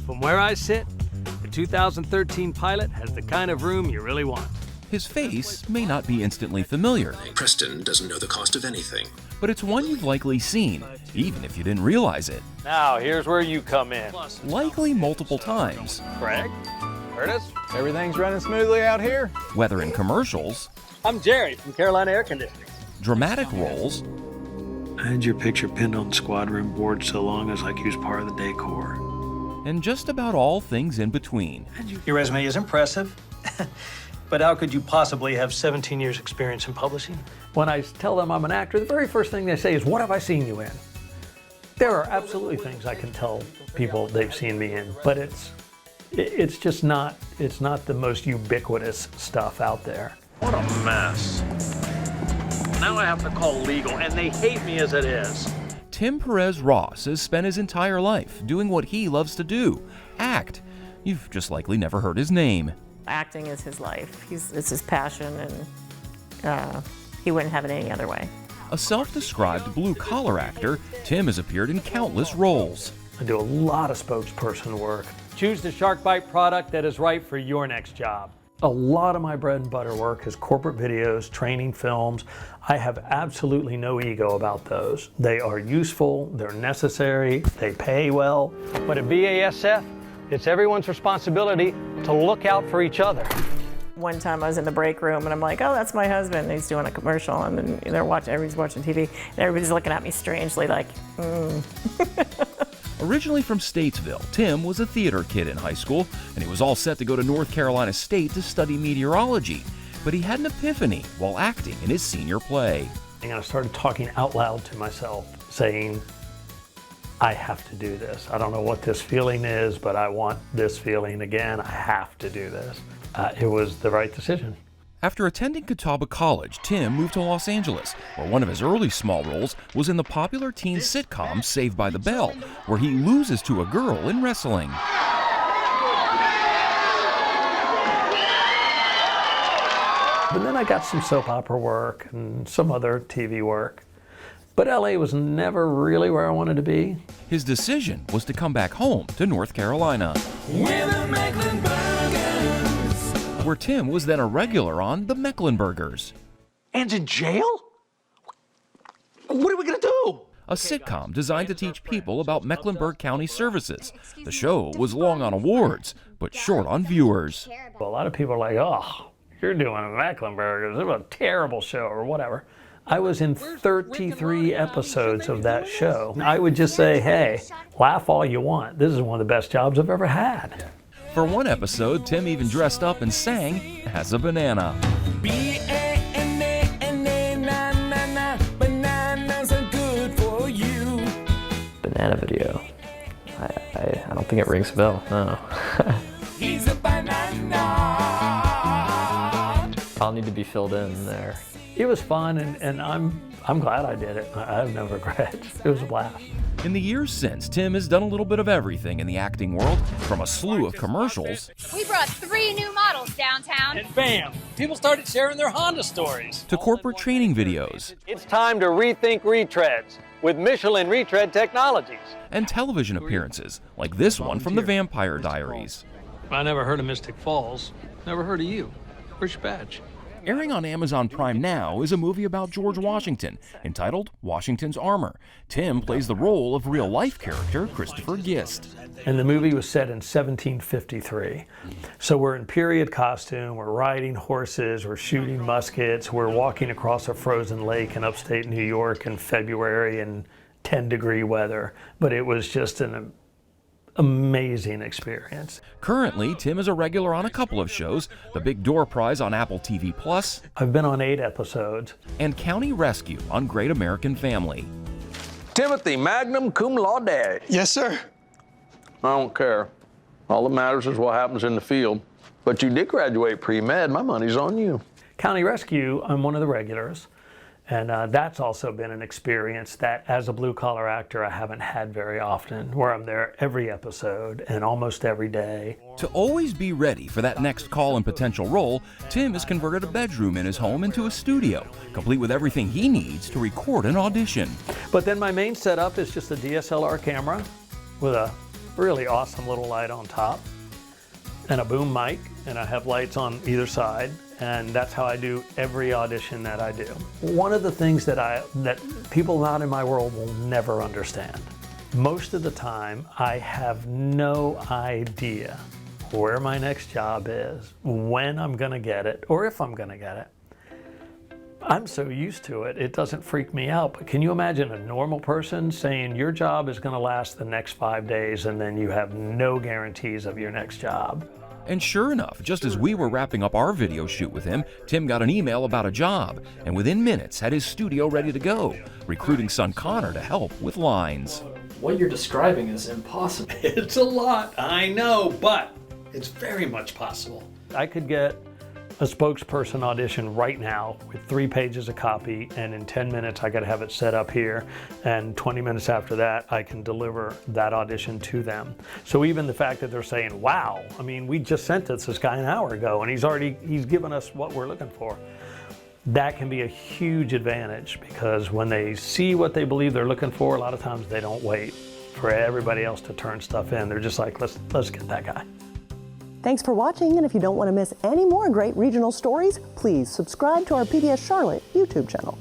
From where I sit, the 2013 pilot has the kind of room you really want. His face may not be instantly familiar. Preston doesn't know the cost of anything. But it's one you've likely seen, even if you didn't realize it. Now, here's where you come in. Likely multiple times. Craig? Curtis? Everything's running smoothly out here. Whether in commercials, I'm Jerry from Carolina Air Conditioning. dramatic roles, I had your picture pinned on the squad room board so long as like you was part of the decor. and just about all things in between. Your resume is impressive, but how could you possibly have 17 years experience in publishing? When I tell them I'm an actor, the very first thing they say is, what have I seen you in? There are absolutely things I can tell people they've seen me in, but it's just not, it's not the most ubiquitous stuff out there. What a mess. Now I have to call legal, and they hate me as it is. Tim Perez Ross has spent his entire life doing what he loves to do, act. You've just likely never heard his name. Acting is his life. It's his passion, and he wouldn't have it any other way. A self-described blue-collar actor, Tim has appeared in countless roles. I do a lot of spokesperson work. Choose the Shark Bite product that is right for your next job. A lot of my bread and butter work is corporate videos, training films. I have absolutely no ego about those. They are useful, they're necessary, they pay well. But at BASF, it's everyone's responsibility to look out for each other. One time I was in the break room and I'm like, oh, that's my husband. And he's doing a commercial and then everybody's watching TV and everybody's looking at me strangely like, Originally from Statesville, Tim was a theater kid in high school, and he was all set to go to North Carolina State to study meteorology. But he had an epiphany while acting in his senior play. And I started talking out loud to myself, saying, I have to do this. I don't know what this feeling is, but I want this feeling again. I have to do this. It was the right decision. After attending Catawba College, Tim moved to Los Angeles, where one of his early small roles was in the popular teen sitcom Saved by the Bell, where he loses to a girl in wrestling. But then I got some soap opera work and some other TV work. But LA was never really where I wanted to be. His decision was to come back home to North Carolina, where Tim was then a regular on The Mecklenburgers. Anne's in jail? What are we gonna do? A sitcom designed to teach people about Mecklenburg County services. The show was long on awards, but short on viewers. A lot of people are like, oh, you're doing Mecklenburg. It was a terrible show or whatever. I was in 33 episodes of that show. I would just say, hey, laugh all you want. This is one of the best jobs I've ever had. For one episode, Tim even dressed up and sang as a banana. Bananas are good for you. Banana video. I don't think it rings a bell, no. He's a banana. I'll need to be filled in there. It was fun, and I'm glad I did it. I have no regrets. It was a blast. In the years since, Tim has done a little bit of everything in the acting world, from a slew of commercials. We brought 3 new models downtown. And bam, people started sharing their Honda stories. To corporate training videos. It's time to rethink retreads with Michelin Retread Technologies. And television appearances, like this one from The Vampire Diaries. I never heard of Mystic Falls. Never heard of you. Where's your badge? Airing on Amazon Prime now is a movie about George Washington, entitled Washington's Armor. Tim plays the role of real-life character Christopher Gist. And the movie was set in 1753. So we're in period costume, we're riding horses, we're shooting muskets, we're walking across a frozen lake in upstate New York in February in 10-degree weather. But it was just an amazing experience. Currently, Tim is a regular on a couple of shows, The Big Door Prize on Apple TV+, I've been on 8 episodes. and County Rescue on Great American Family. Timothy, magnum cum laude. Yes, sir. I don't care. All that matters is what happens in the field. But you did graduate pre-med. My money's on you. County Rescue, I'm one of the regulars. And that's also been an experience that, as a blue-collar actor, I haven't had very often, where I'm there every episode and almost every day. To always be ready for that next call and potential role, Tim has converted a bedroom in his home into a studio, complete with everything he needs to record an audition. But then my main setup is just a DSLR camera with a really awesome little light on top and a boom mic, and I have lights on either side, and that's how I do every audition that I do. One of the things that people not in my world will never understand. Most of the time, I have no idea where my next job is, when I'm gonna get it, or if I'm gonna get it. I'm so used to it, it doesn't freak me out. But can you imagine a normal person saying your job is gonna last the next 5 days and then you have no guarantees of your next job? And sure enough, just as we were wrapping up our video shoot with him, Tim got an email about a job, and within minutes had his studio ready to go, recruiting son Connor to help with lines. What you're describing is impossible. It's a lot, I know, but it's very much possible. I could get a spokesperson audition right now with 3 pages of copy, and in 10 minutes I gotta have it set up here, and 20 minutes after that I can deliver that audition to them. So even the fact that they're saying, wow, I mean, we just sent this guy an hour ago and he's given us what we're looking for. That can be a huge advantage, because when they see what they believe they're looking for, a lot of times they don't wait for everybody else to turn stuff in. They're just like, let's get that guy. Thanks for watching, and if you don't want to miss any more great regional stories, please subscribe to our PBS Charlotte YouTube channel.